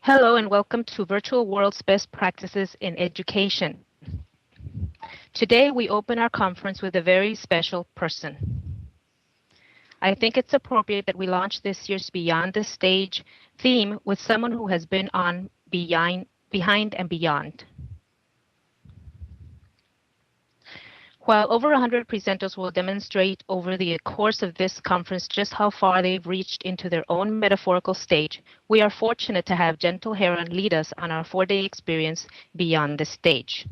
Hello and welcome to Virtual World's Best Practices in Education. Today we open our conference with a very special person. I think it's appropriate that we launch this year's Beyond the Stage theme with someone who has been on Behind and Beyond. While over 100 presenters will demonstrate over the course of this conference just how far they've reached into their own metaphorical stage, we are fortunate to have Gentle Heron lead us on our 4-day experience Beyond the Stage.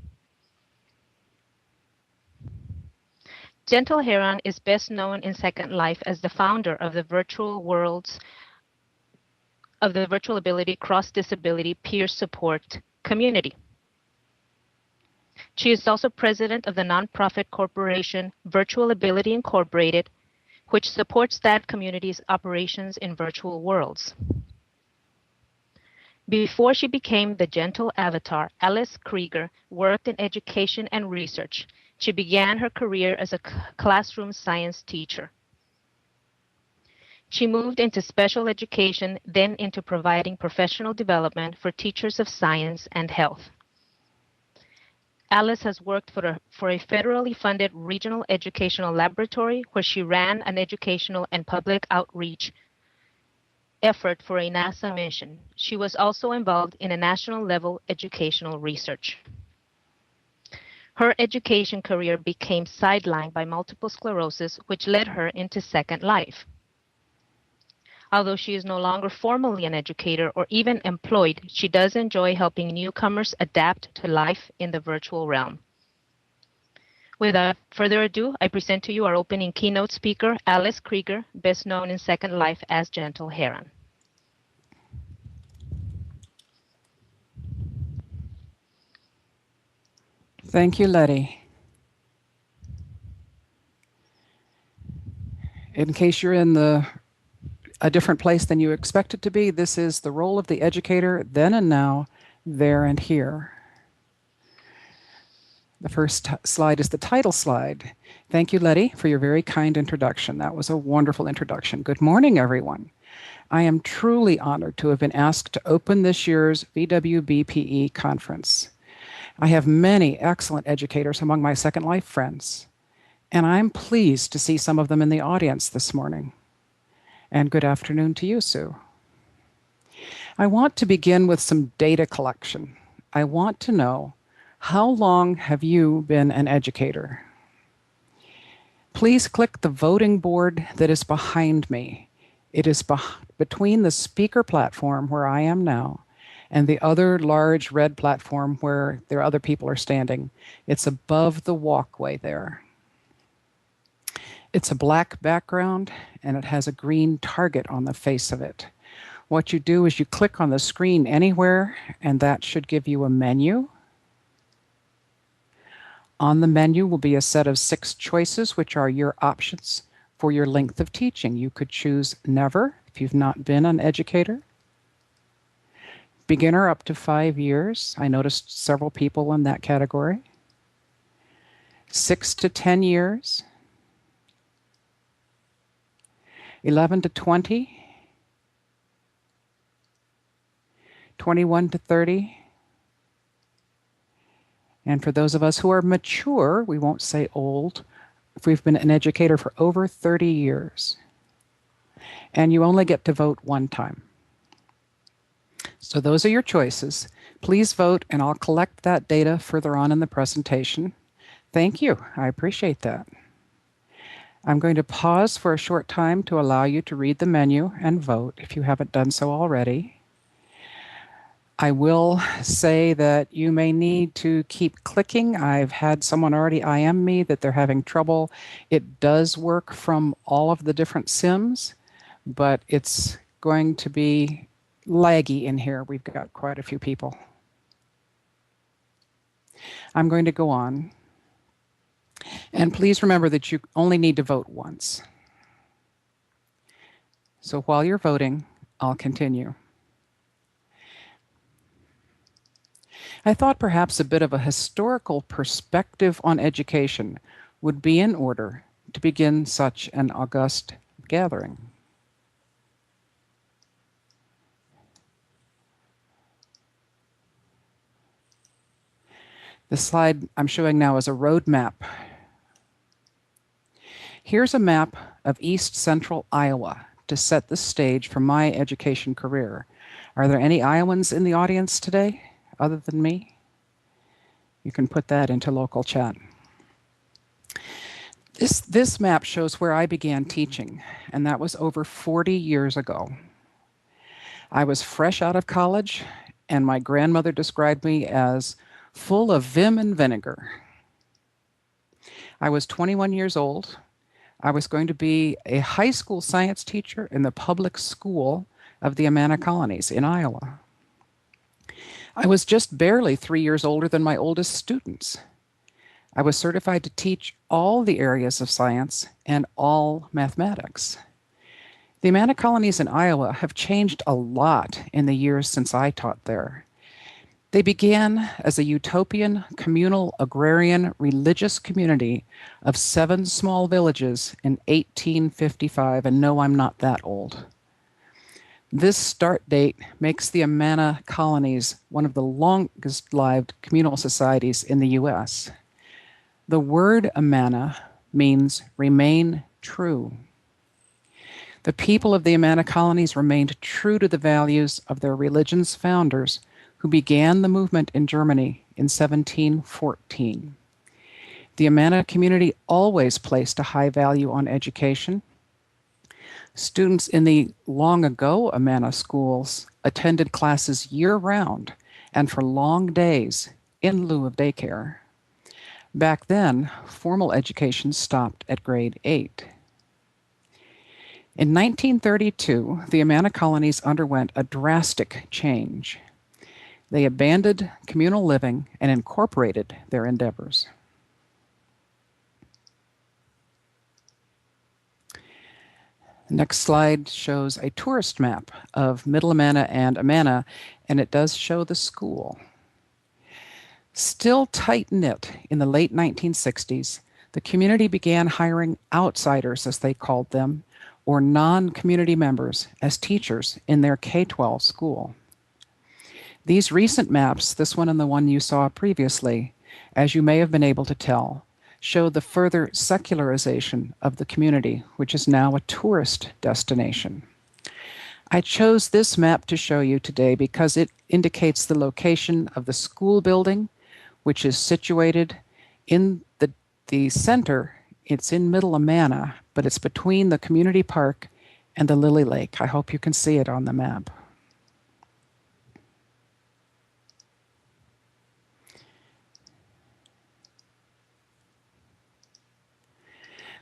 Gentle Heron is best known in Second Life as the founder of the Virtual Ability Cross-Disability Peer Support Community. She is also president of the nonprofit corporation Virtual Ability Incorporated, which supports that community's operations in virtual worlds. Before she became the gentle avatar, Alice Krueger worked in education and research. She began her career as a classroom science teacher. She moved into special education, then into providing professional development for teachers of science and health. Alice has worked for a federally funded regional educational laboratory where she ran an educational and public outreach effort for a NASA mission. She was also involved in a national level educational research. Her education career became sidelined by multiple sclerosis, which led her into Second Life. Although she is no longer formally an educator or even employed, she does enjoy helping newcomers adapt to life in the virtual realm. Without further ado, I present to you our opening keynote speaker, Alice Krueger, best known in Second Life as Gentle Heron. Thank you, Letty. In case you're in a different place than you expect it to be, this is the role of the educator then and now, there and here. The first slide is the title slide. Thank you, Letty, for your very kind introduction. That was a wonderful introduction. Good morning, everyone. I am truly honored to have been asked to open this year's VWBPE conference. I have many excellent educators among my Second Life friends, and I'm pleased to see some of them in the audience this morning. And good afternoon to you, Sue. I want to begin with some data collection. I want to know, how long have you been an educator? Please click the voting board that is behind me. It is between the speaker platform where I am now and the other large red platform where there are other people are standing. It's above the walkway there. It's a black background, and it has a green target on the face of it. What you do is you click on the screen anywhere, and that should give you a menu. On the menu will be a set of 6 choices, which are your options for your length of teaching. You could choose never, if you've not been an educator. Beginner up to 5 years. I noticed several people in that category. 6 to 10 years. 11 to 20, 21 to 30, and for those of us who are mature, we won't say old, if we've been an educator for over 30 years. And you only get to vote one time. So those are your choices. Please vote, and I'll collect that data further on in the presentation. Thank you. I appreciate that. I'm going to pause for a short time to allow you to read the menu and vote if you haven't done so already. I will say that you may need to keep clicking. I've had someone already IM me that they're having trouble. It does work from all of the different SIMs, but it's going to be laggy in here. We've got quite a few people. I'm going to go on. And please remember that you only need to vote once. So while you're voting, I'll continue. I thought perhaps a bit of a historical perspective on education would be in order to begin such an august gathering. The slide I'm showing now is a road map. Here's a map of East Central Iowa to set the stage for my education career. Are there any Iowans in the audience today other than me? You can put that into local chat. This map shows where I began teaching, and that was over 40 years ago. I was fresh out of college, and my grandmother described me as full of vim and vinegar. I was 21 years old. I was going to be a high school science teacher in the public school of the Amana Colonies in Iowa. I was just barely 3 years older than my oldest students. I was certified to teach all the areas of science and all mathematics. The Amana Colonies in Iowa have changed a lot in the years since I taught there. They began as a utopian, communal, agrarian, religious community of 7 small villages in 1855, and no, I'm not that old. This start date makes the Amana Colonies one of the longest-lived communal societies in the U.S. The word Amana means remain true. The people of the Amana Colonies remained true to the values of their religion's founders, who began the movement in Germany in 1714. The Amana community always placed a high value on education. Students in the long ago Amana schools attended classes year-round and for long days in lieu of daycare. Back then, formal education stopped at grade 8. In 1932, the Amana Colonies underwent a drastic change. They abandoned communal living and incorporated their endeavors. The next slide shows a tourist map of Middle Amana and Amana, and it does show the school. Still tight-knit in the late 1960s, the community began hiring outsiders, as they called them, or non-community members, as teachers in their K-12 school. These recent maps, this one and the one you saw previously, as you may have been able to tell, show the further secularization of the community, which is now a tourist destination. I chose this map to show you today because it indicates the location of the school building, which is situated in the center. It's in Middle Amana, but it's between the community park and the Lily Lake. I hope you can see it on the map.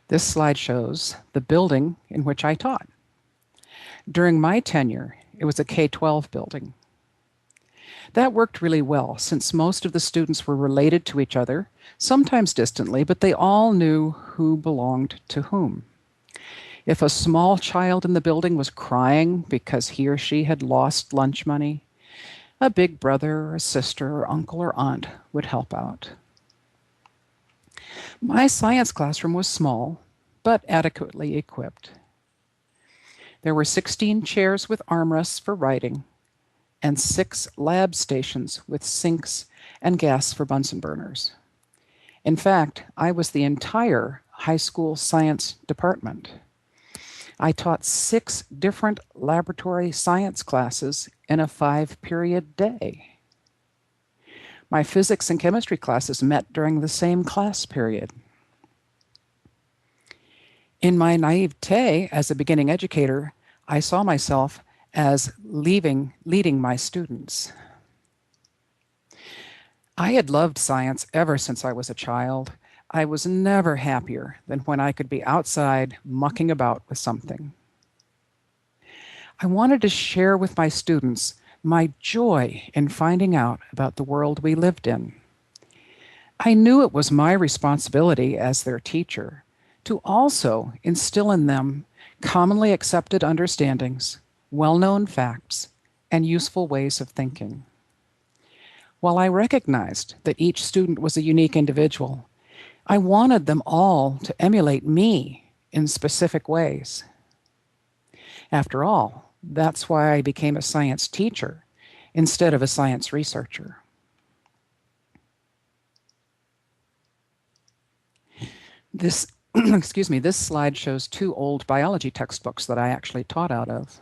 This slide shows the building in which I taught. During my tenure, it was a K-12 building. That worked really well since most of the students were related to each other, sometimes distantly, but they all knew who belonged to whom. If a small child in the building was crying because he or she had lost lunch money, a big brother or a sister or uncle or aunt would help out. My science classroom was small, but adequately equipped. There were 16 chairs with armrests for writing and 6 lab stations with sinks and gas for Bunsen burners. In fact, I was the entire high school science department. I taught 6 different laboratory science classes in a 5-period day. My physics and chemistry classes met during the same class period. In my naivete as a beginning educator, I saw myself as leading my students. I had loved science ever since I was a child. I was never happier than when I could be outside mucking about with something. I wanted to share with my students my joy in finding out about the world we lived in. I knew it was my responsibility as their teacher to also instill in them commonly accepted understandings, well-known facts, and useful ways of thinking. While I recognized that each student was a unique individual, I wanted them all to emulate me in specific ways. After all, that's why I became a science teacher instead of a science researcher. This, excuse me, this slide shows two old biology textbooks that I actually taught out of.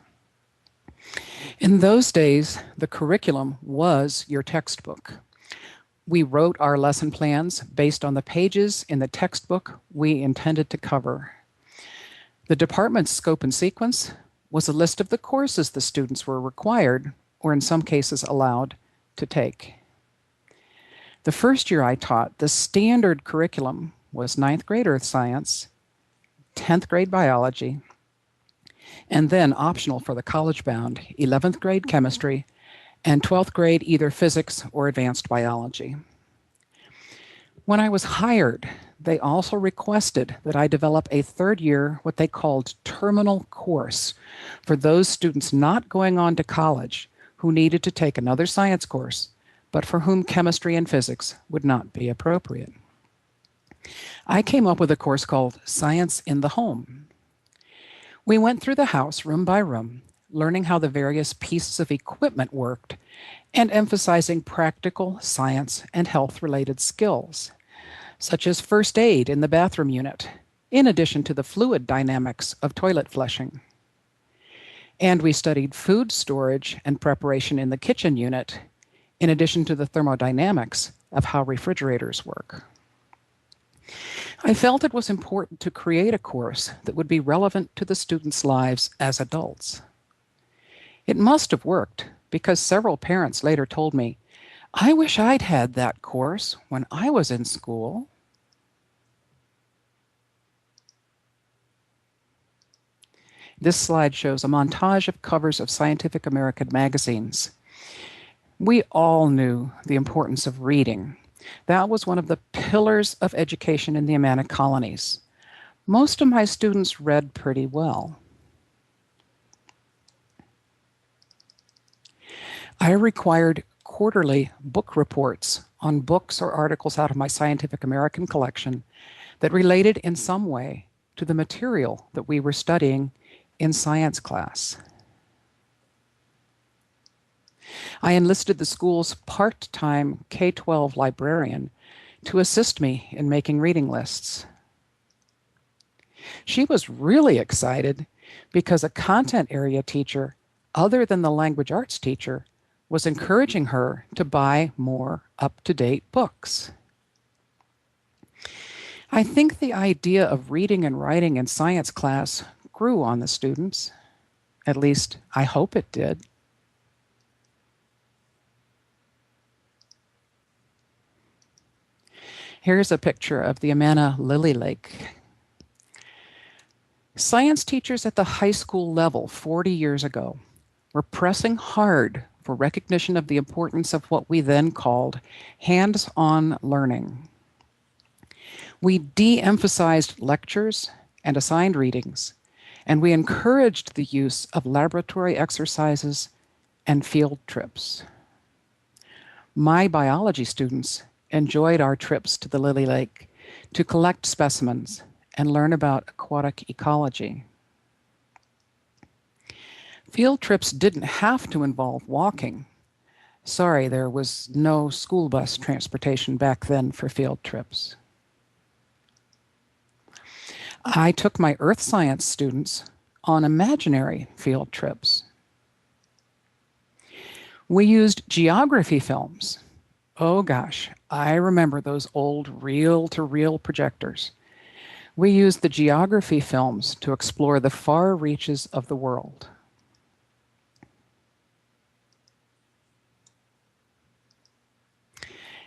In those days, the curriculum was your textbook. We wrote our lesson plans based on the pages in the textbook we intended to cover. The department's scope and sequence was a list of the courses the students were required, or in some cases allowed, to take. The first year I taught, the standard curriculum was 9th grade earth science, 10th grade biology, and then optional for the college-bound 11th grade chemistry, and 12th grade either physics or advanced biology. When I was hired, they also requested that I develop a third year, what they called terminal course, for those students not going on to college who needed to take another science course, but for whom chemistry and physics would not be appropriate. I came up with a course called Science in the Home. We went through the house room by room, learning how the various pieces of equipment worked and emphasizing practical science and health-related skills, such as first aid in the bathroom unit, in addition to the fluid dynamics of toilet flushing. And we studied food storage and preparation in the kitchen unit, in addition to the thermodynamics of how refrigerators work. I felt it was important to create a course that would be relevant to the students' lives as adults. It must have worked, because several parents later told me, "I wish I'd had that course when I was in school." This slide shows a montage of covers of Scientific American magazines. We all knew the importance of reading. That was one of the pillars of education in the Amana colonies. Most of my students read pretty well. I required quarterly book reports on books or articles out of my Scientific American collection that related in some way to the material that we were studying in science class. I enlisted the school's part-time K-12 librarian to assist me in making reading lists. She was really excited because a content area teacher, other than the language arts teacher, was encouraging her to buy more up-to-date books. I think the idea of reading and writing in science class grew on the students. At least, I hope it did. Here's a picture of the Amana Lily Lake. Science teachers at the high school level 40 years ago were pressing hard for recognition of the importance of what we then called hands-on learning. We de-emphasized lectures and assigned readings, and we encouraged the use of laboratory exercises and field trips. My biology students enjoyed our trips to the Lily Lake to collect specimens and learn about aquatic ecology. Field trips didn't have to involve walking. Sorry, there was no school bus transportation back then for field trips. I took my earth science students on imaginary field trips. We used geography films. Oh gosh, I remember those old reel-to-reel projectors. We used the geography films to explore the far reaches of the world.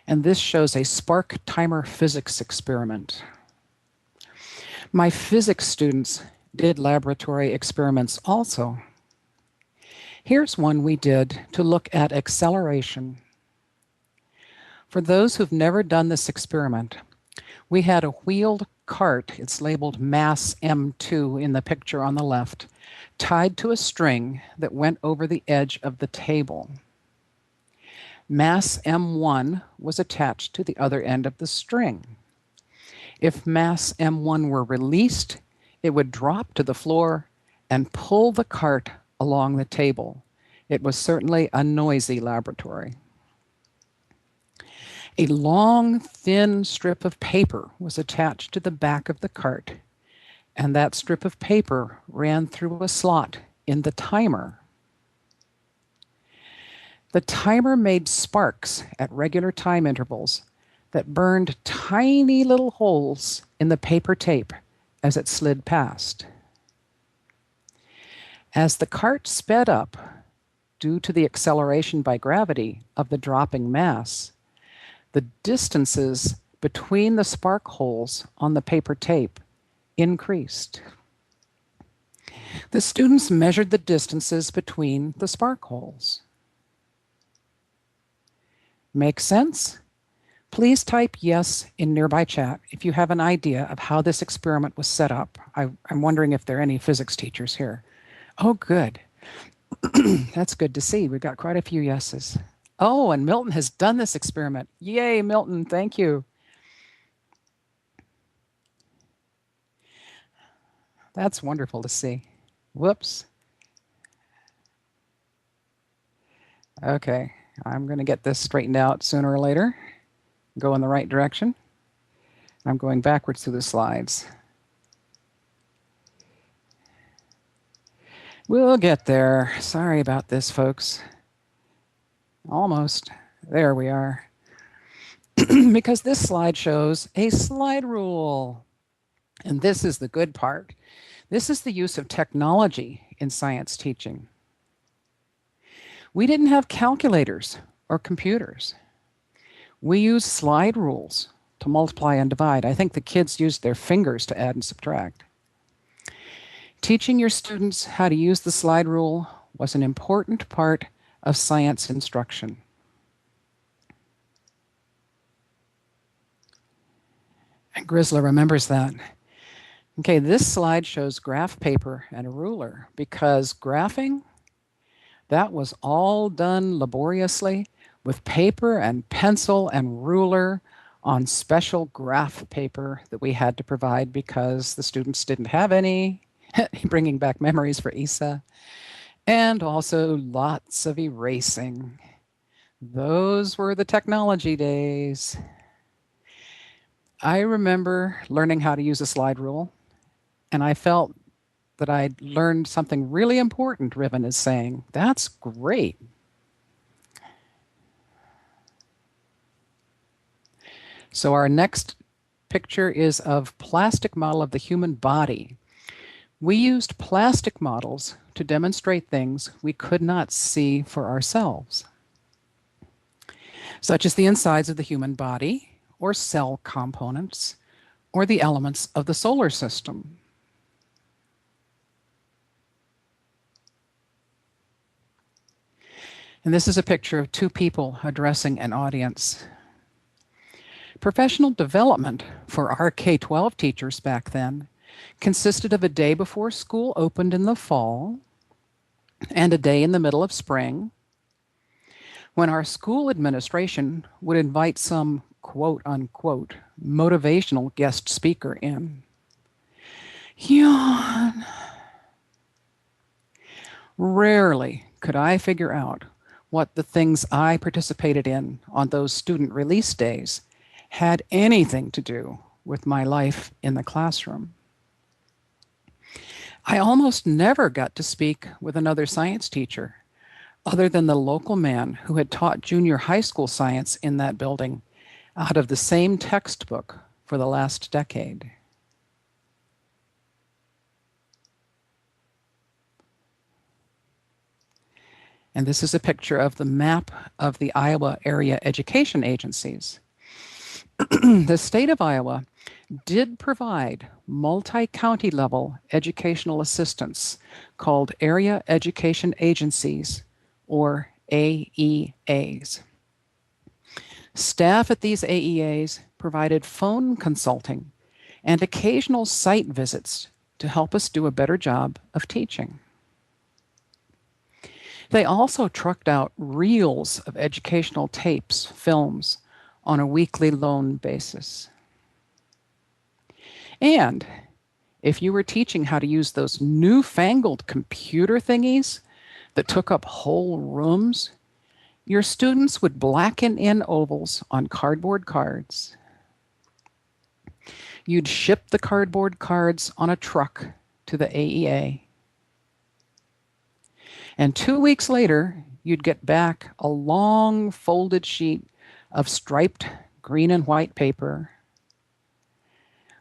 And this shows a spark timer physics experiment. My physics students did laboratory experiments also. Here's one we did to look at acceleration. For those who've never done this experiment, we had a wheeled cart, it's labeled mass M2 in the picture on the left, tied to a string that went over the edge of the table. Mass M1 was attached to the other end of the string. If mass M1 were released, it would drop to the floor and pull the cart along the table. It was certainly a noisy laboratory. A long, thin strip of paper was attached to the back of the cart, and that strip of paper ran through a slot in the timer. The timer made sparks at regular time intervals that burned tiny little holes in the paper tape as it slid past. As the cart sped up, due to the acceleration by gravity of the dropping mass, the distances between the spark holes on the paper tape increased. The students measured the distances between the spark holes. Make sense? Please type yes in nearby chat if you have an idea of how this experiment was set up. I'm wondering if there are any physics teachers here. Oh, good. That's good to see. We've got quite a few yeses. Oh, and Milton has done this experiment. Yay, Milton. Thank you. That's wonderful to see. Whoops. Okay, I'm going to get this straightened out sooner or later. Go in the right direction. I'm going backwards through the slides. We'll get there. Sorry about this, folks. Almost. There we are. Because this slide shows a slide rule. And this is the good part. This is the use of technology in science teaching. We didn't have calculators or computers. We used slide rules to multiply and divide. I think the kids used their fingers to add and subtract. Teaching your students how to use the slide rule was an important part of science instruction. And Grisla remembers that. Okay, this slide shows graph paper and a ruler because graphing, that was all done laboriously with paper and pencil and ruler on special graph paper that we had to provide because the students didn't have any, bringing back memories for Isa, and also lots of erasing. Those were the technology days. I remember learning how to use a slide rule, and I felt that I'd learned something really important, Riven is saying. That's great. So our next picture is of plastic model of the human body. We used plastic models to demonstrate things we could not see for ourselves, such as the insides of the human body, or cell components, or the elements of the solar system. And this is a picture of two people addressing an audience. Professional development for our K-12 teachers back then consisted of a day before school opened in the fall and a day in the middle of spring when our school administration would invite some quote-unquote motivational guest speaker in. Yawn. Rarely could I figure out what the things I participated in on those student release days had anything to do with my life in the classroom. I almost never got to speak with another science teacher other than the local man who had taught junior high school science in that building out of the same textbook for the last decade. And this is a picture of the map of the Iowa area education agencies. The state of Iowa did provide multi-county level educational assistance called Area Education Agencies, or AEAs. Staff at these AEAs provided phone consulting and occasional site visits to help us do a better job of teaching. They also trucked out reels of educational tapes, films, on a weekly loan basis. And if you were teaching how to use those newfangled computer thingies that took up whole rooms, Your students would blacken in ovals on cardboard cards. You'd ship the cardboard cards on a truck to the AEA. And 2 weeks later, you'd get back a long folded sheet of striped green and white paper,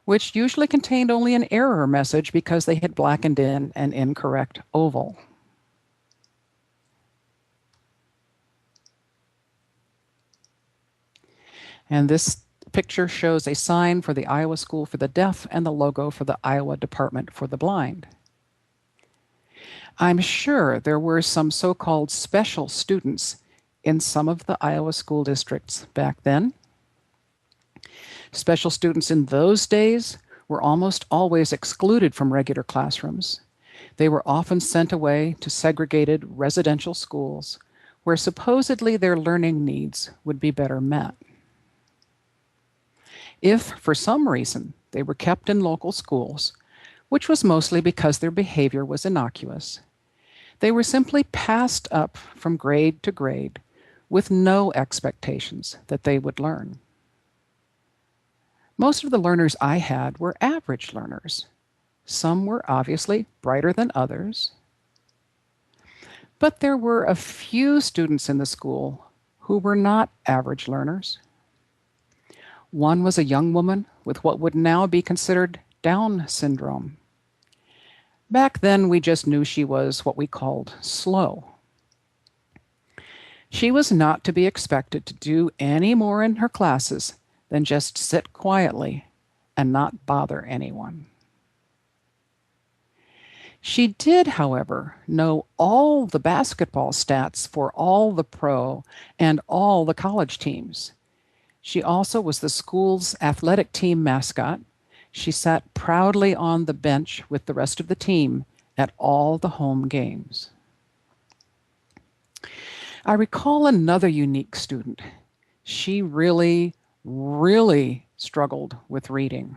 which usually contained only an error message because they had blackened in an incorrect oval. And this picture shows a sign for the Iowa School for the Deaf and the logo for the Iowa Department for the Blind. I'm sure there were some so-called special students in some of the Iowa school districts back then. Special students in those days were almost always excluded from regular classrooms. They were often sent away to segregated residential schools where supposedly their learning needs would be better met. If, for some reason, they were kept in local schools, which was mostly because their behavior was innocuous, they were simply passed up from grade to grade with no expectations that they would learn. Most of the learners I had were average learners. Some were obviously brighter than others. But there were a few students in the school who were not average learners. One was a young woman with what would now be considered Down syndrome. Back then, we just knew she was what we called slow. She was not to be expected to do any more in her classes than just sit quietly and not bother anyone. She did, however, know all the basketball stats for all the pro and all the college teams. She also was the school's athletic team mascot. She sat proudly on the bench with the rest of the team at all the home games. I recall another unique student. She really struggled with reading.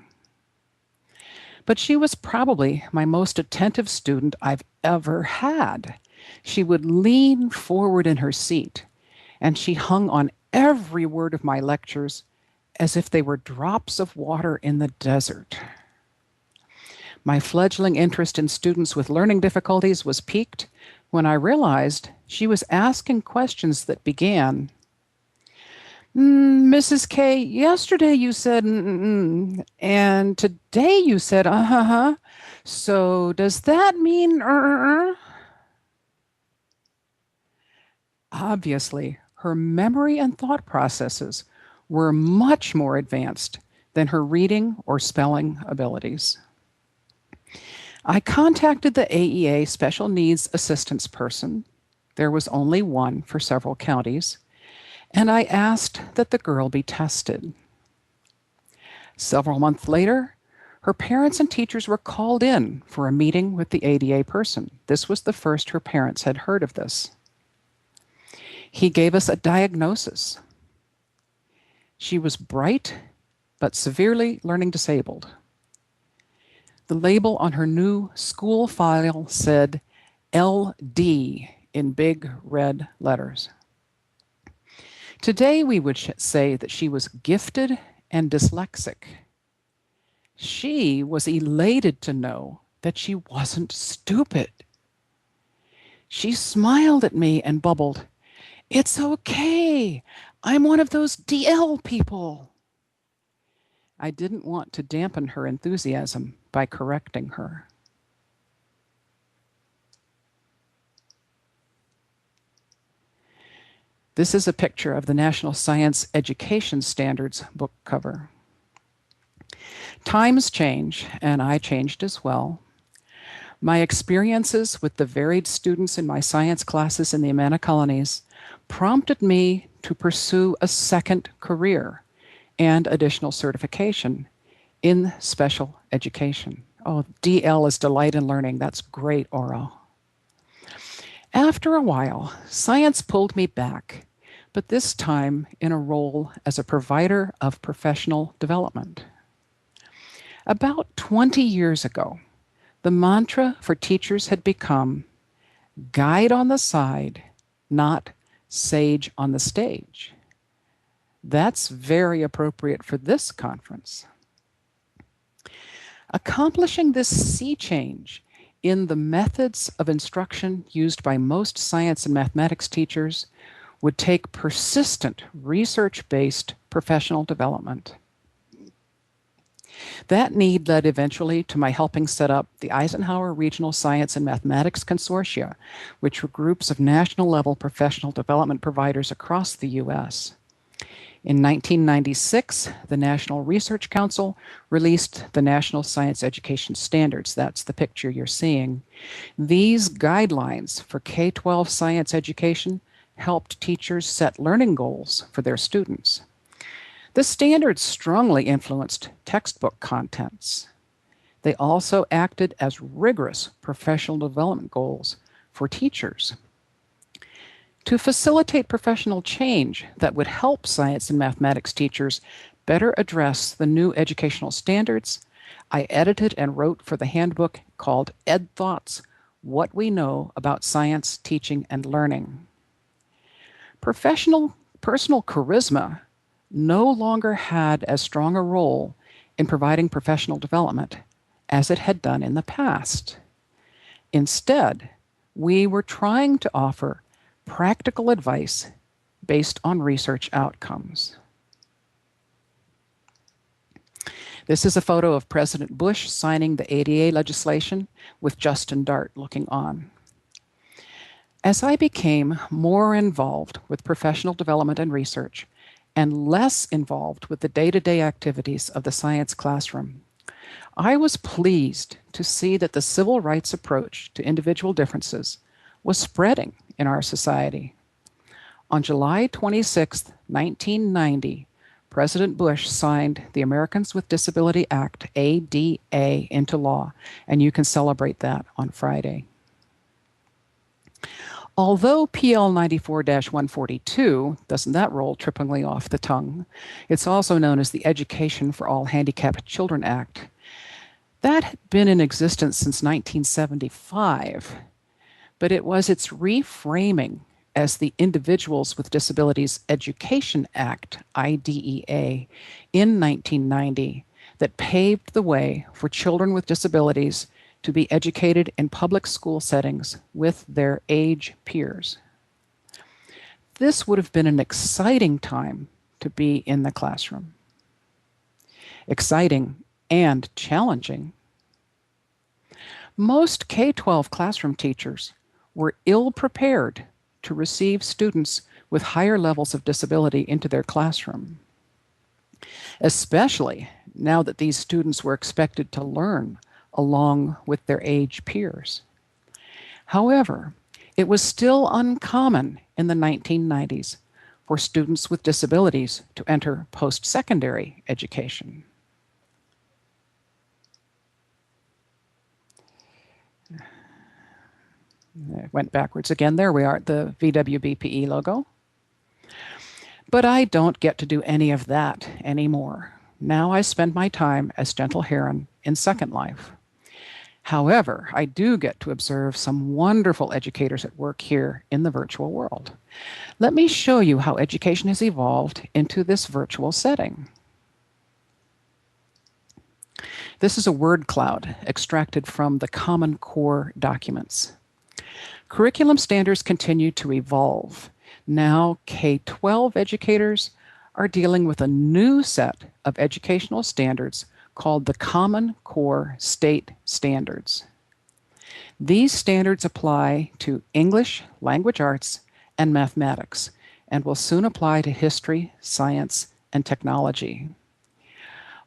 But she was probably my most attentive student I've ever had. She would lean forward in her seat, and she hung on every word of my lectures as if they were drops of water in the desert. My fledgling interest in students with learning difficulties was piqued when I realized she was asking questions that began, Mrs. K, yesterday you said, and today you said, so does that mean, Obviously, her memory and thought processes were much more advanced than her reading or spelling abilities. I contacted the AEA Special Needs Assistance Person. There was only one for several counties. And I asked that the girl be tested. Several months later, her parents and teachers were called in for a meeting with the ADA person. This was the first her parents had heard of this. He gave us a diagnosis. She was bright, but severely learning disabled. The label on her new school file said LD in big red letters. Today, we would say that she was gifted and dyslexic. She was elated to know that she wasn't stupid. She smiled at me and bubbled, "It's okay. I'm one of those DL people." I didn't want to dampen her enthusiasm by correcting her. This is a picture of the National Science Education Standards book cover. Times change, and I changed as well. My experiences with the varied students in my science classes in the Amana colonies prompted me to pursue a second career and additional certification in special education. Oh, DL is delight in learning. That's great, Oro. After a while, science pulled me back, but this time in a role as a provider of professional development. About 20 years ago, the mantra for teachers had become, guide on the side, not sage on the stage. That's very appropriate for this conference. Accomplishing this sea change in the methods of instruction used by most science and mathematics teachers would take persistent research-based professional development. That need led eventually to my helping set up the Eisenhower Regional Science and Mathematics Consortia, which were groups of national-level professional development providers across the U.S. In 1996, the National Research Council released the National Science Education Standards. That's the picture you're seeing. These guidelines for K-12 science education helped teachers set learning goals for their students. The standards strongly influenced textbook contents. They also acted as rigorous professional development goals for teachers. To facilitate professional change that would help science and mathematics teachers better address the new educational standards, I edited and wrote for the handbook called Ed Thoughts: What We Know About Science, Teaching, and Learning. Personal charisma no longer had as strong a role in providing professional development as it had done in the past. Instead, we were trying to offer practical advice based on research outcomes. This is a photo of President Bush signing the ADA legislation with Justin Dart looking on. As I became more involved with professional development and research, and less involved with the day-to-day activities of the science classroom, I was pleased to see that the civil rights approach to individual differences was spreading in our society. On July 26, 1990, President Bush signed the Americans with Disability Act, ADA, into law, and you can celebrate that on Friday. Although PL 94-142, doesn't that roll trippingly off the tongue? It's also known as the Education for All Handicapped Children Act. That had been in existence since 1975, but it was its reframing as the Individuals with Disabilities Education Act, IDEA, in 1990 that paved the way for children with disabilities to be educated in public school settings with their age peers. This would have been an exciting time to be in the classroom. Exciting and challenging. Most K-12 classroom teachers were ill-prepared to receive students with higher levels of disability into their classroom, especially now that these students were expected to learn along with their age peers. However, it was still uncommon in the 1990s for students with disabilities to enter post-secondary education. It went backwards again. There we are at the VWBPE logo. But I don't get to do any of that anymore. Now I spend my time as Gentle Heron in Second Life. However, I do get to observe some wonderful educators at work here in the virtual world. Let me show you how education has evolved into this virtual setting. This is a word cloud extracted from the Common Core documents. Curriculum standards continue to evolve. Now, K-12 educators are dealing with a new set of educational standards called the Common Core State Standards. These standards apply to English, language arts, and mathematics, and will soon apply to history, science, and technology.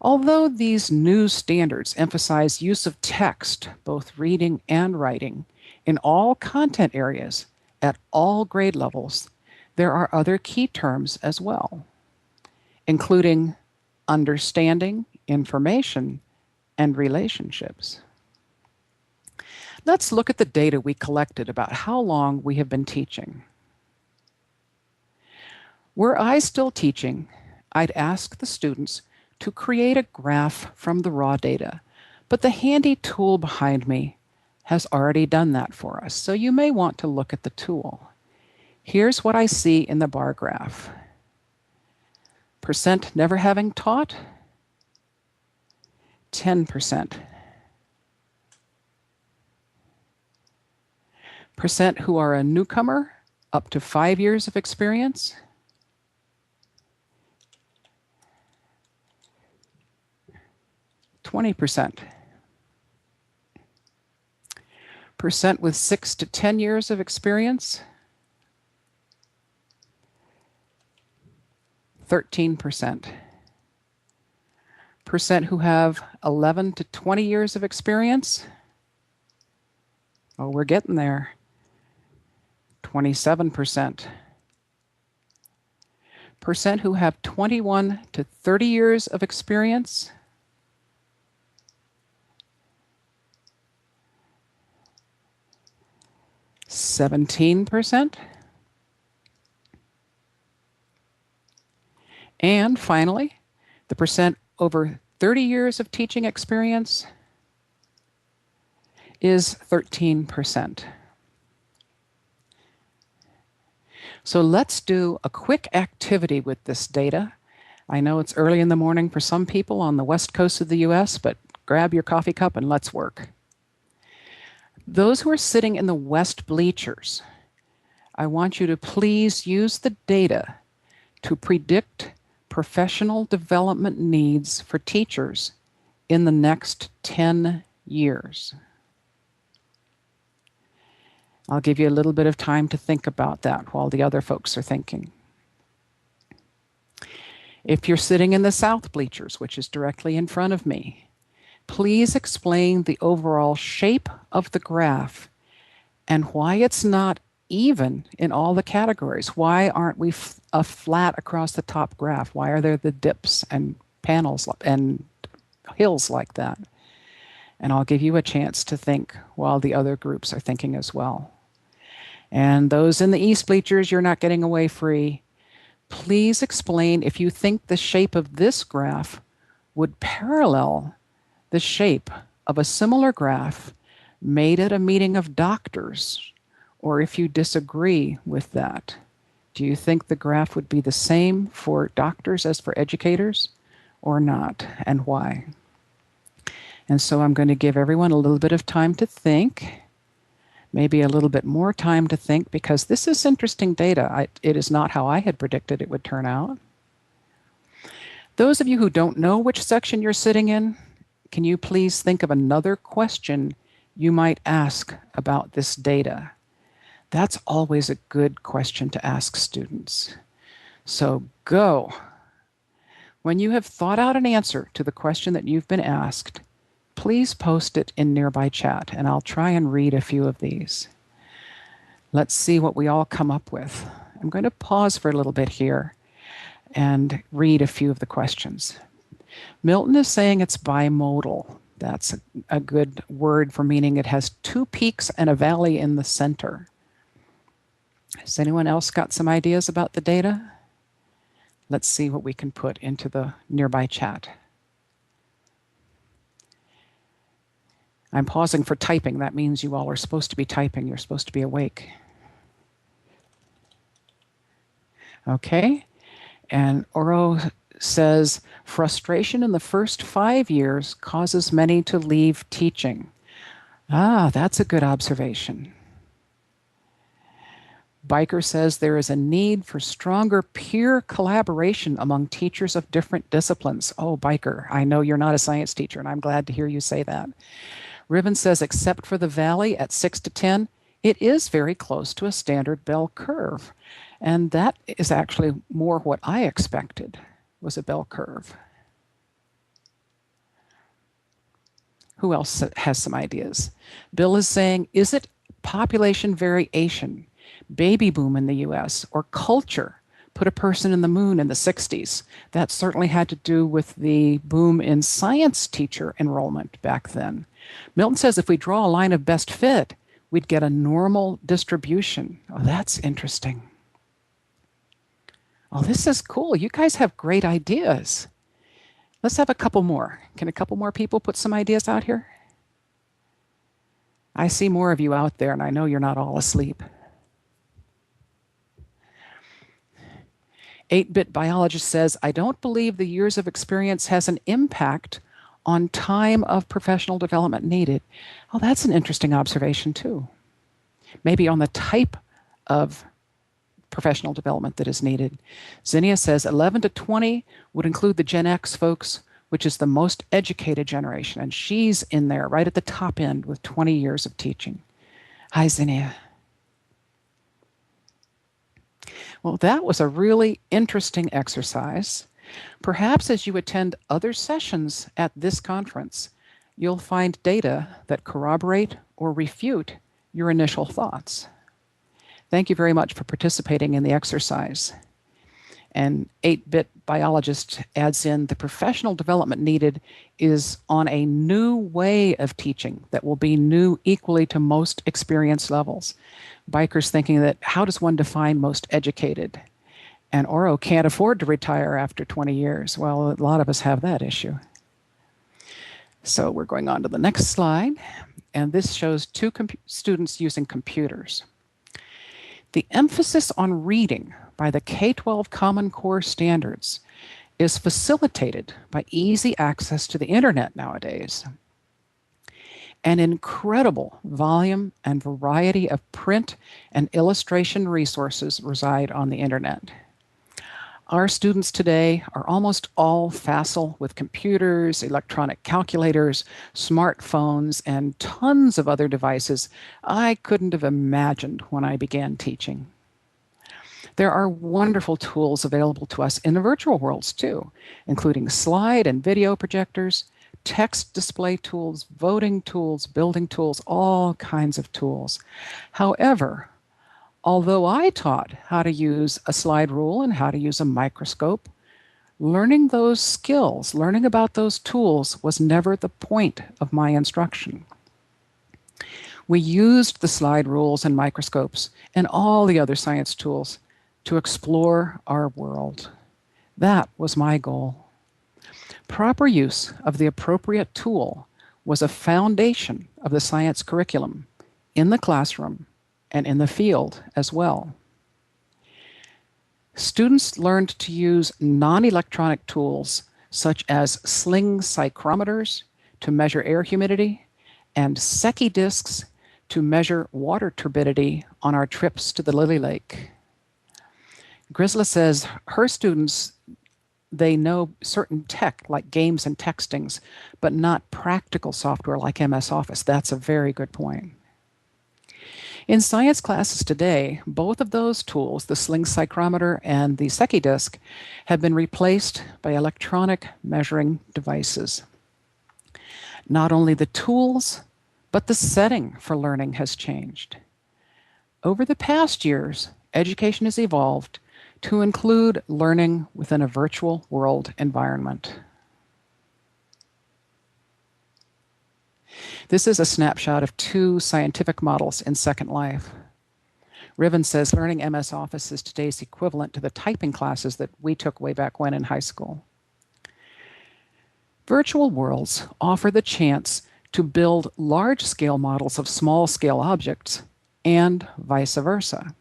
Although these new standards emphasize use of text, both reading and writing, in all content areas at all grade levels, there are other key terms as well, including understanding, information, and relationships. Let's look at the data we collected about how long we have been teaching. Were I still teaching, I'd ask the students to create a graph from the raw data, but the handy tool behind me has already done that for us, so you may want to look at the tool. Here's what I see in the bar graph. Percent never having taught, 10%. Percent who are a newcomer, up to 5 years of experience, 20%. Percent with 6 to 10 years of experience, 13%. Percent who have 11 to 20 years of experience, oh, we're getting there, 27%. Percent who have 21 to 30 years of experience, 17%. And finally, the percent over 30 years of teaching experience is 13%. So let's do a quick activity with this data. I know it's early in the morning for some people on the west coast of the US, but grab your coffee cup and let's work. Those who are sitting in the west bleachers, I want you to please use the data to predict professional development needs for teachers in the next 10 years. I'll give you a little bit of time to think about that while the other folks are thinking. If you're sitting in the south bleachers, which is directly in front of me, please explain the overall shape of the graph and why it's not even in all the categories. Why aren't we flat across the top graph? Why are there the dips and panels and hills like that? And I'll give you a chance to think while the other groups are thinking as well. And those in the east bleachers, you're not getting away free. Please explain if you think the shape of this graph would parallel the shape of a similar graph made at a meeting of doctors, or if you disagree with that. Do you think the graph would be the same for doctors as for educators or not, and why? And so I'm going to give everyone a little bit of time to think, maybe a little bit more time to think, because this is interesting data. It is not how I had predicted it would turn out. Those of you who don't know which section you're sitting in, can you please think of another question you might ask about this data? That's always a good question to ask students. So go. When you have thought out an answer to the question that you've been asked, please post it in nearby chat, and I'll try and read a few of these. Let's see what we all come up with. I'm going to pause for a little bit here and read a few of the questions. Milton is saying it's bimodal. That's a good word for meaning it has two peaks and a valley in the center. Has anyone else got some ideas about the data? Let's see what we can put into the nearby chat. I'm pausing for typing. That means you all are supposed to be typing. You're supposed to be awake. Okay. And Oro says, frustration in the first 5 years causes many to leave teaching. Ah, that's a good observation. Biker says there is a need for stronger peer collaboration among teachers of different disciplines. Oh, Biker, I know you're not a science teacher, and I'm glad to hear you say that. Ribbon says, except for the valley at 6 to 10, it is very close to a standard bell curve. And that is actually more what I expected, was a bell curve. Who else has some ideas? Bill is saying, is it population variation, baby boom in the US, or culture put a person in the moon in the 60s? That certainly had to do with the boom in science teacher enrollment back then. Milton says if we draw a line of best fit, we'd get a normal distribution. Oh, that's interesting. Oh, this is cool. You guys have great ideas. Let's have a couple more. Can a couple more people put some ideas out here? I see more of you out there, and I know you're not all asleep. 8-bit biologist says, I don't believe the years of experience has an impact on time of professional development needed. Oh, that's an interesting observation too. Maybe on the type of professional development that is needed. Zinnia says 11 to 20 would include the Gen X folks, which is the most educated generation. And she's in there right at the top end with 20 years of teaching. Hi, Zinnia. Well, that was a really interesting exercise. Perhaps as you attend other sessions at this conference, you'll find data that corroborate or refute your initial thoughts. Thank you very much for participating in the exercise. And 8-bit biologist adds in, the professional development needed is on a new way of teaching that will be new equally to most experience levels. Bikers thinking that, how does one define most educated? And Oro can't afford to retire after 20 years. Well, a lot of us have that issue. So we're going on to the next slide. And this shows two students using computers. The emphasis on reading by the K-12 Common Core standards is facilitated by easy access to the internet nowadays. An incredible volume and variety of print and illustration resources reside on the internet. Our students today are almost all facile with computers, electronic calculators, smartphones, and tons of other devices I couldn't have imagined when I began teaching. There are wonderful tools available to us in the virtual worlds too, including slide and video projectors, text display tools, voting tools, building tools, all kinds of tools. However, although I taught how to use a slide rule and how to use a microscope, learning those skills, learning about those tools was never the point of my instruction. We used the slide rules and microscopes and all the other science tools to explore our world. That was my goal. Proper use of the appropriate tool was a foundation of the science curriculum in the classroom and in the field as well. Students learned to use non-electronic tools such as sling psychrometers to measure air humidity and Secchi discs to measure water turbidity on our trips to the Lily Lake. Grisla says her students, they know certain tech like games and textings, but not practical software like MS Office. That's a very good point. In science classes today, both of those tools, the sling psychrometer and the Secchi disc, have been replaced by electronic measuring devices. Not only the tools, but the setting for learning has changed. Over the past years, education has evolved to include learning within a virtual world environment. This is a snapshot of two scientific models in Second Life. Riven says learning MS Office is today's equivalent to the typing classes that we took way back when in high school. Virtual worlds offer the chance to build large-scale models of small-scale objects and vice versa.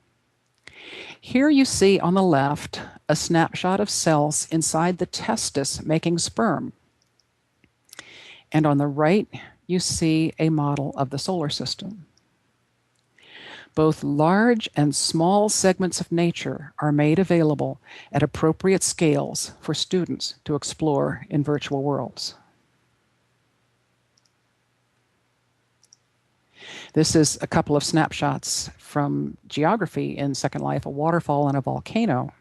Here you see on the left a snapshot of cells inside the testis making sperm. And on the right, you see a model of the solar system. Both large and small segments of nature are made available at appropriate scales for students to explore in virtual worlds. This is a couple of snapshots from geography in Second Life, a waterfall and a volcano.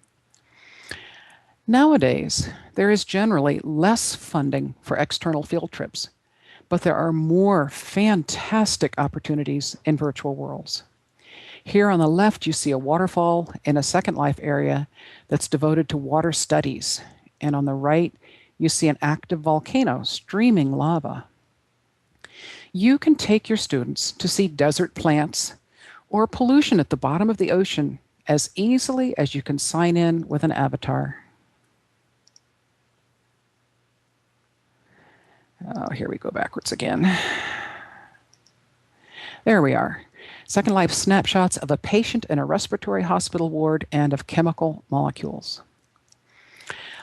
Nowadays, there is generally less funding for external field trips, but there are more fantastic opportunities in virtual worlds. Here on the left, you see a waterfall in a Second Life area that's devoted to water studies. And on the right, you see an active volcano streaming lava. You can take your students to see desert plants or pollution at the bottom of the ocean as easily as you can sign in with an avatar. Oh, here we go backwards again. There we are. Second Life snapshots of a patient in a respiratory hospital ward and of chemical molecules.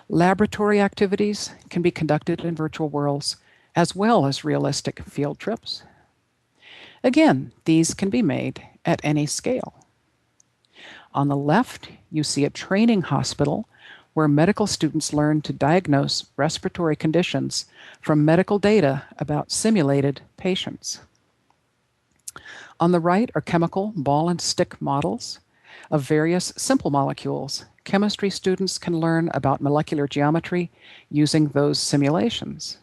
Laboratory activities can be conducted in virtual worlds as well as realistic field trips. Again, these can be made at any scale. On the left, you see a training hospital where medical students learn to diagnose respiratory conditions from medical data about simulated patients. On the right are chemical ball and stick models of various simple molecules. Chemistry students can learn about molecular geometry using those simulations.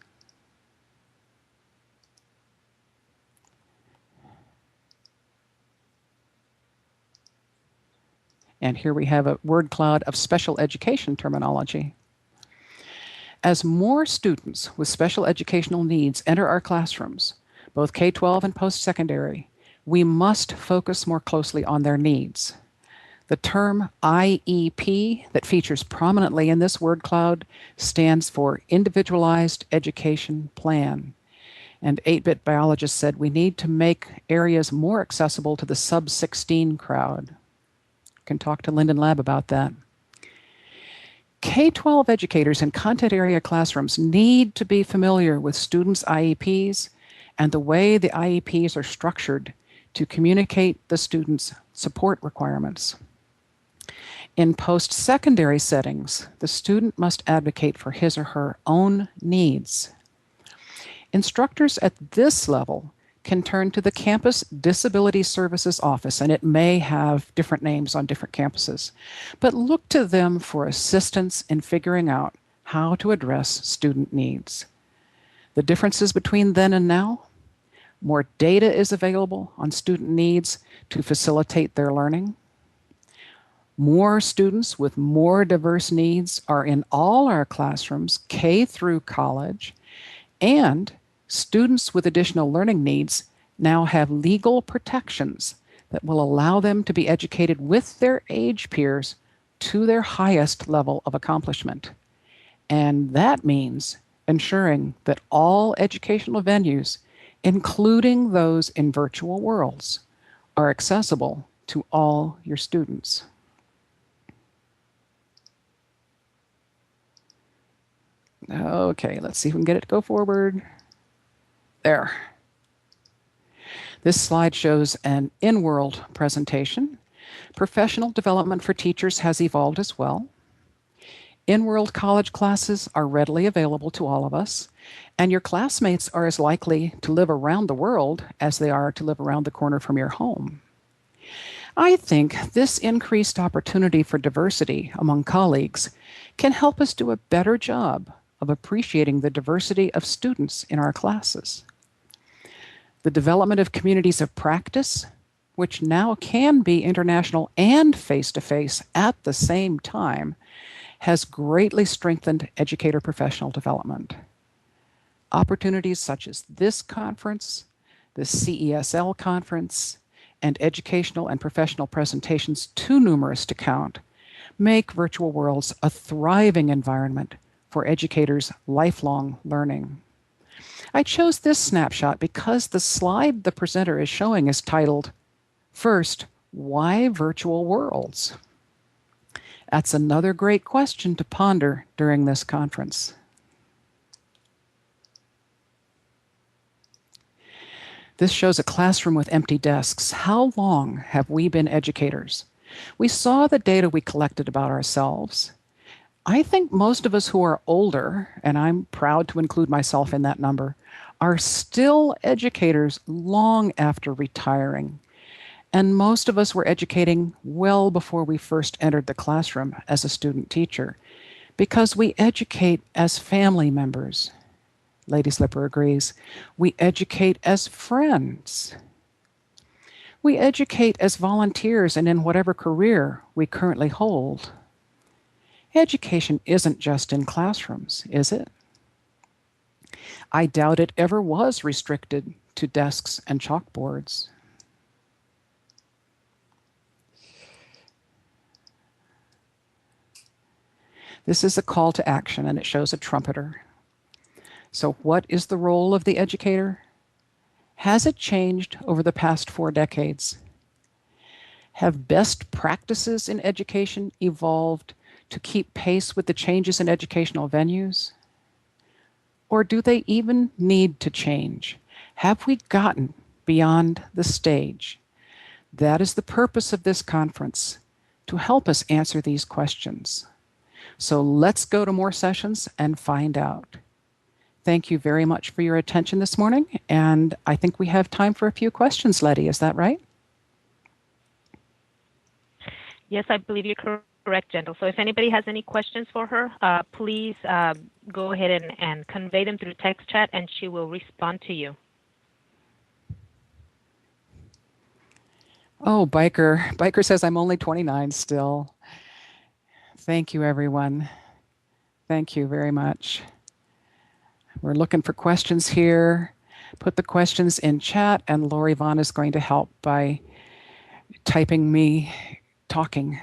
And here we have a word cloud of special education terminology. As more students with special educational needs enter our classrooms, both K-12 and post-secondary, we must focus more closely on their needs. The term IEP that features prominently in this word cloud stands for Individualized Education Plan. And 8-Bit Biologist said we need to make areas more accessible to the sub-16 crowd. Can talk to Linden Lab about that. K-12 educators in content area classrooms need to be familiar with students' IEPs and the way the IEPs are structured to communicate the students' support requirements. In post-secondary settings, the student must advocate for his or her own needs. Instructors at this level can turn to the Campus Disability Services Office, and it may have different names on different campuses, but look to them for assistance in figuring out how to address student needs. The differences between then and now: more data is available on student needs to facilitate their learning. More students with more diverse needs are in all our classrooms, K through college, and students with additional learning needs now have legal protections that will allow them to be educated with their age peers to their highest level of accomplishment. And that means ensuring that all educational venues, including those in virtual worlds, are accessible to all your students. Okay, let's see if we can get it to go forward. There. This slide shows an in-world presentation. Professional development for teachers has evolved as well. In-world college classes are readily available to all of us, and your classmates are as likely to live around the world as they are to live around the corner from your home. I think this increased opportunity for diversity among colleagues can help us do a better job of appreciating the diversity of students in our classes. The development of communities of practice, which now can be international and face-to-face at the same time, has greatly strengthened educator professional development. Opportunities such as this conference, the CESL conference, and educational and professional presentations too numerous to count make virtual worlds a thriving environment for educators' lifelong learning. I chose this snapshot because the slide the presenter is showing is titled, First, Why Virtual Worlds? That's another great question to ponder during this conference. This shows a classroom with empty desks. How long have we been educators? We saw the data we collected about ourselves. I think most of us who are older, and I'm proud to include myself in that number, are still educators long after retiring. And most of us were educating well before we first entered the classroom as a student teacher, because we educate as family members. Lady Slipper agrees. We educate as friends. We educate as volunteers and in whatever career we currently hold. Education isn't just in classrooms, is it? I doubt it ever was restricted to desks and chalkboards. This is a call to action, and it shows a trumpeter. So what is the role of the educator? Has it changed over the past 4 decades? Have best practices in education evolved to keep pace with the changes in educational venues? Or do they even need to change? Have we gotten beyond the stage? That is the purpose of this conference, to help us answer these questions. So let's go to more sessions and find out. Thank you very much for your attention this morning, and I think we have time for a few questions, Letty. Is that right? Yes, I believe you're correct, Gentle. So if anybody has any questions for her, please go ahead and convey them through text chat, and she will respond to you. Oh, Biker. Biker says, I'm only 29 still. Thank you, everyone. Thank you very much. We're looking for questions here. Put the questions in chat, and Lori Vaughn is going to help by typing me talking.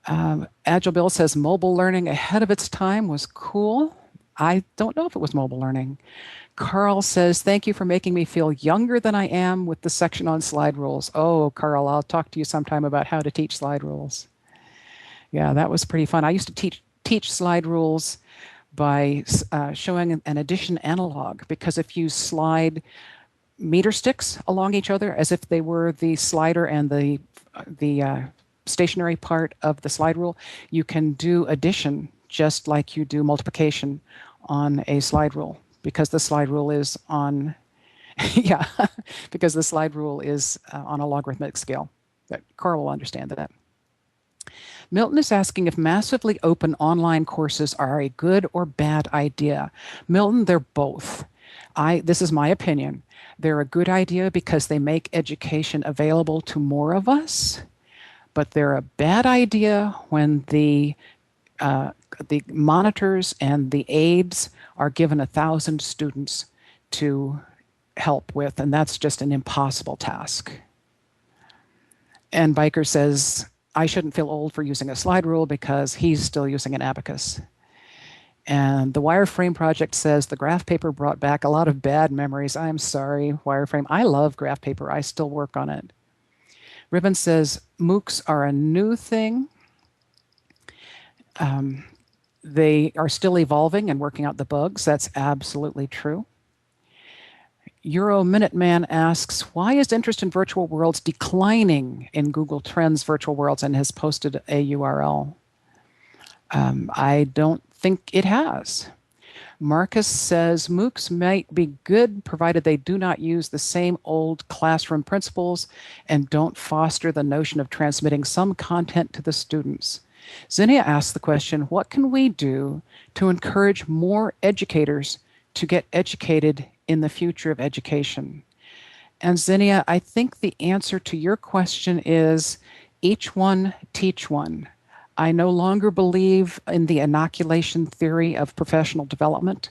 Agile Bill says mobile learning ahead of its time was cool. I don't know if it was mobile learning. Carl says, thank you for making me feel younger than I am with the section on slide rules. Oh, Carl, I'll talk to you sometime about how to teach slide rules. Yeah, that was pretty fun. I used to teach slide rules by showing an addition analog, because if you slide meter sticks along each other as if they were the slider and the stationary part of the slide rule, you can do addition just like you do multiplication on a slide rule, because the slide rule is on, yeah, because the slide rule is on a logarithmic scale. Carl will understand that. Milton is asking if massively open online courses are a good or bad idea. Milton, they're both. This is my opinion. They're a good idea because they make education available to more of us, but they're a bad idea when the monitors and the aides are given 1,000 students to help with, and that's just an impossible task. And Biker says, I shouldn't feel old for using a slide rule because he's still using an abacus. And the Wireframe project says the graph paper brought back a lot of bad memories. I'm sorry, Wireframe. I love graph paper. I still work on it. Ribbon says MOOCs are a new thing. They are still evolving and working out the bugs. That's absolutely true. Euro Minuteman asks, why is interest in virtual worlds declining in Google Trends virtual worlds, and has posted a URL? I don't think it has. Marcus says MOOCs might be good provided they do not use the same old classroom principles and don't foster the notion of transmitting some content to the students. Zinnia asks the question, what can we do to encourage more educators to get educated in the future of education? And Zinnia, I think the answer to your question is each one teach one. I no longer believe in the inoculation theory of professional development,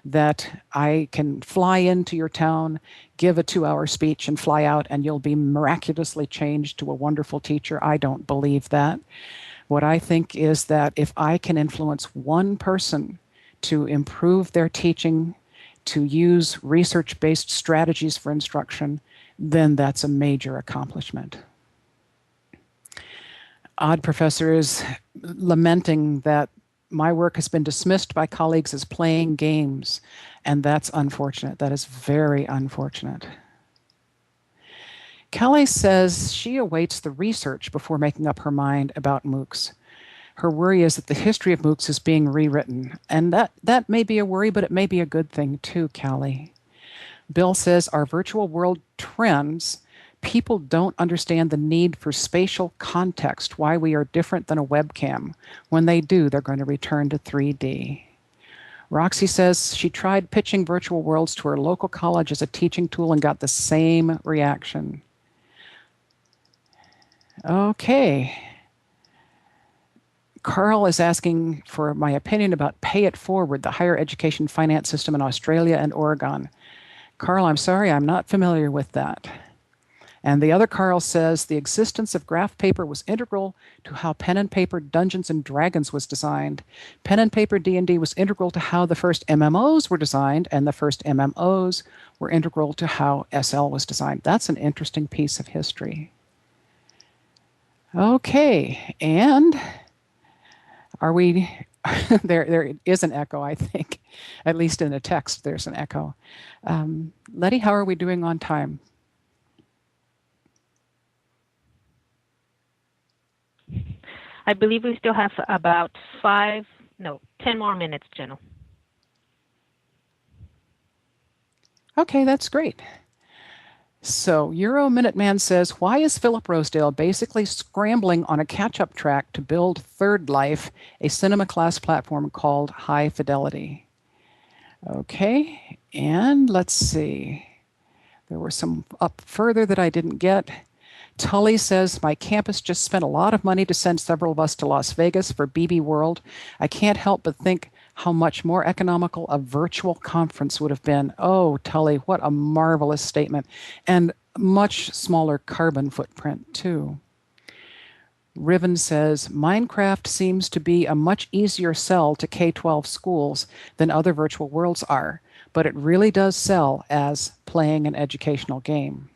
that I can fly into your town, give a 2-hour speech, and fly out, and you'll be miraculously changed to a wonderful teacher. I don't believe that. What I think is that if I can influence one person to improve their teaching, to use research-based strategies for instruction, then that's a major accomplishment. Odd Professor is lamenting that my work has been dismissed by colleagues as playing games, and that's unfortunate. That is very unfortunate. Kelly says she awaits the research before making up her mind about MOOCs. Her worry is that the history of MOOCs is being rewritten, and that may be a worry, but it may be a good thing too, Kelly. Bill says our virtual world trends, people don't understand the need for spatial context, why we are different than a webcam. When they do, they're going to return to 3D. Roxy says she tried pitching virtual worlds to her local college as a teaching tool and got the same reaction. Okay. Carl is asking for my opinion about Pay It Forward, the higher education finance system in Australia and Oregon. Carl, I'm sorry, I'm not familiar with that. And the other Carl says the existence of graph paper was integral to how pen and paper Dungeons and Dragons was designed. Pen and paper D&D was integral to how the first MMOs were designed, and the first MMOs were integral to how SL was designed. That's an interesting piece of history. Okay, and Are we? There is an echo, I think. At least in the text, there's an echo. Letty, how are we doing on time? I believe we still have about 10 more minutes, Jenna. Okay, that's great. So Euro Minuteman says, why is Philip Rosedale basically scrambling on a catch-up track to build Third Life, a cinema class platform called High Fidelity? Okay, and let's see. There were some up further that I didn't get. Tully says, my campus just spent a lot of money to send several of us to Las Vegas for BB World. I can't help but think how much more economical a virtual conference would have been. Oh, Tully, what a marvelous statement. And much smaller carbon footprint, too. Riven says, Minecraft seems to be a much easier sell to K-12 schools than other virtual worlds are, but it really does sell as playing an educational game.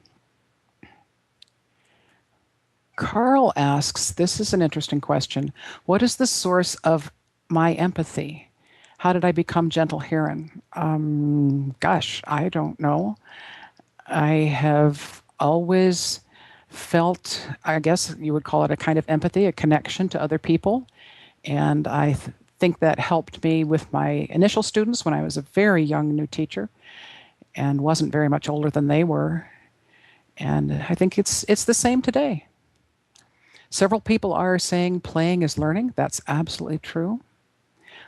Carl asks, this is an interesting question, what is the source of my empathy? How did I become gentle heron? Gosh, I don't know. I have always felt, I guess you would call it a kind of empathy, a connection to other people. And I think that helped me with my initial students when I was a very young new teacher and wasn't very much older than they were. And I think it's the same today. Several people are saying playing is learning. That's absolutely true.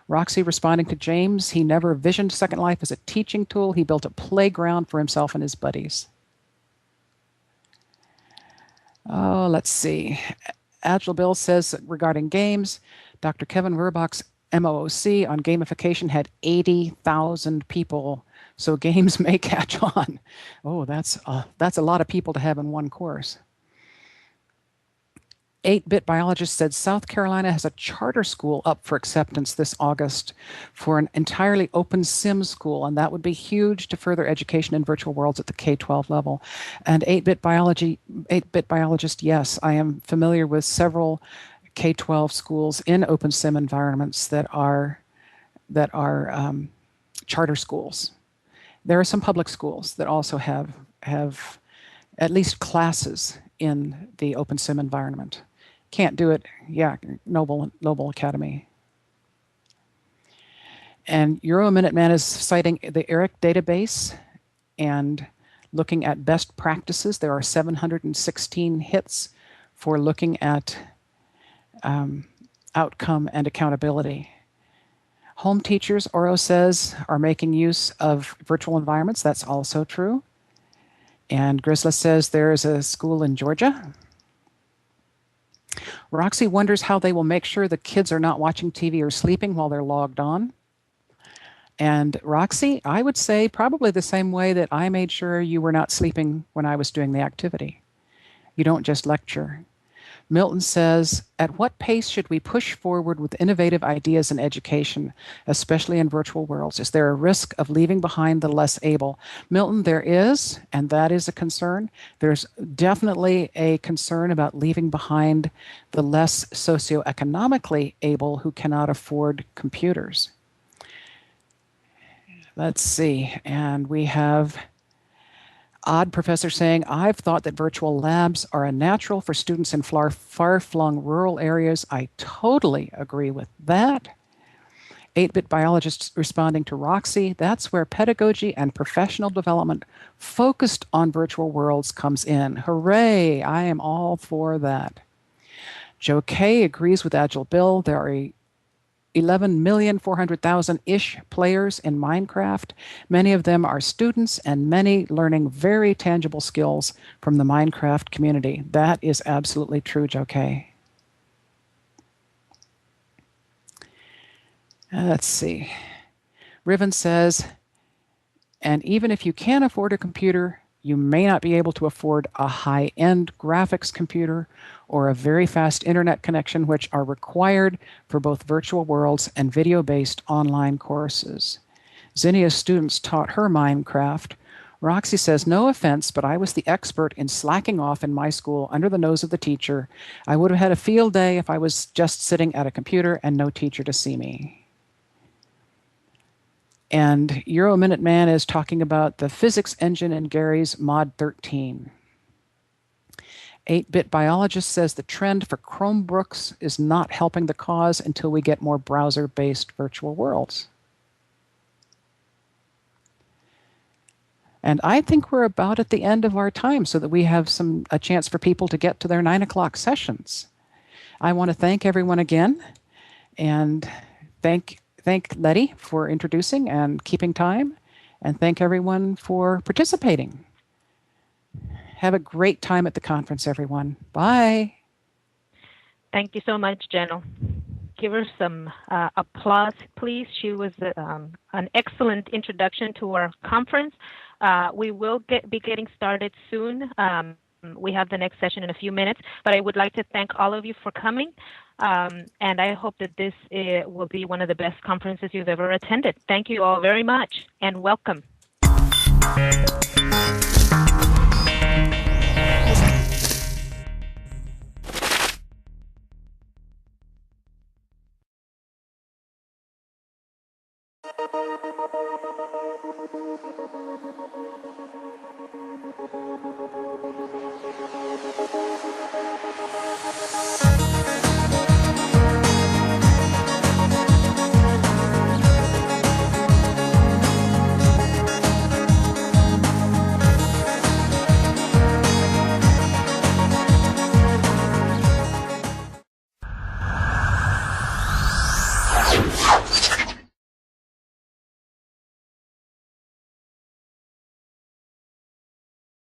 Roxy responding to James, he never visioned Second Life as a teaching tool. He built a playground for himself and his buddies. Oh, let's see. Agile Bill says regarding games, Dr. Kevin Verbach's MOOC on gamification had 80,000 people, so games may catch on. Oh, that's a lot of people to have in one course. 8-Bit Biologist said South Carolina has a charter school up for acceptance this August for an entirely open sim school, and that would be huge to further education in virtual worlds at the K-12 level. And 8-Bit Biologist, yes, I am familiar with several K-12 schools in open sim environments that are charter schools. There are some public schools that also have at least classes in the open sim environment. Can't do it. Yeah, Noble Academy. And Euro Minuteman is citing the ERIC database and looking at best practices. There are 716 hits for looking at outcome and accountability. Home teachers, Oro says, are making use of virtual environments. That's also true. And Grisla says there is a school in Georgia. Roxy wonders how they will make sure the kids are not watching TV or sleeping while they're logged on. And Roxy, I would say probably the same way that I made sure you were not sleeping when I was doing the activity. You don't just lecture. Milton says, at what pace should we push forward with innovative ideas in education, especially in virtual worlds? Is there a risk of leaving behind the less able? Milton, there is, and that is a concern. There's definitely a concern about leaving behind the less socioeconomically able who cannot afford computers. Let's see, and we have Odd Professor saying, I've thought that virtual labs are a natural for students in far-flung rural areas. I totally agree with that. 8-Bit Biologist responding to Roxy, that's where pedagogy and professional development focused on virtual worlds comes in. Hooray, I am all for that. Joe K agrees with Agile Bill. There are 11,400,000-ish players in Minecraft. Many of them are students and many learning very tangible skills from the Minecraft community. That is absolutely true, Joe K. Let's see. Riven says, and even if you can afford a computer, you may not be able to afford a high-end graphics computer or a very fast internet connection, which are required for both virtual worlds and video-based online courses. Zinnia's students taught her Minecraft. Roxy says, no offense, but I was the expert in slacking off in my school under the nose of the teacher. I would have had a field day if I was just sitting at a computer and no teacher to see me. And Euro Minute Man is talking about the physics engine in Gary's Mod 13. 8-Bit Biologist says the trend for Chromebooks is not helping the cause until we get more browser-based virtual worlds. And I think we're about at the end of our time so that we have a chance for people to get to their 9 o'clock sessions. I want to thank everyone again and thank Letty for introducing and keeping time, and thank everyone for participating. Have a great time at the conference, everyone. Bye. Thank you so much, Jenna. Give her some applause, please. She was an excellent introduction to our conference. We will be getting started soon. We have the next session in a few minutes, but I would like to thank all of you for coming. And I hope that this will be one of the best conferences you've ever attended. Thank you all very much and welcome.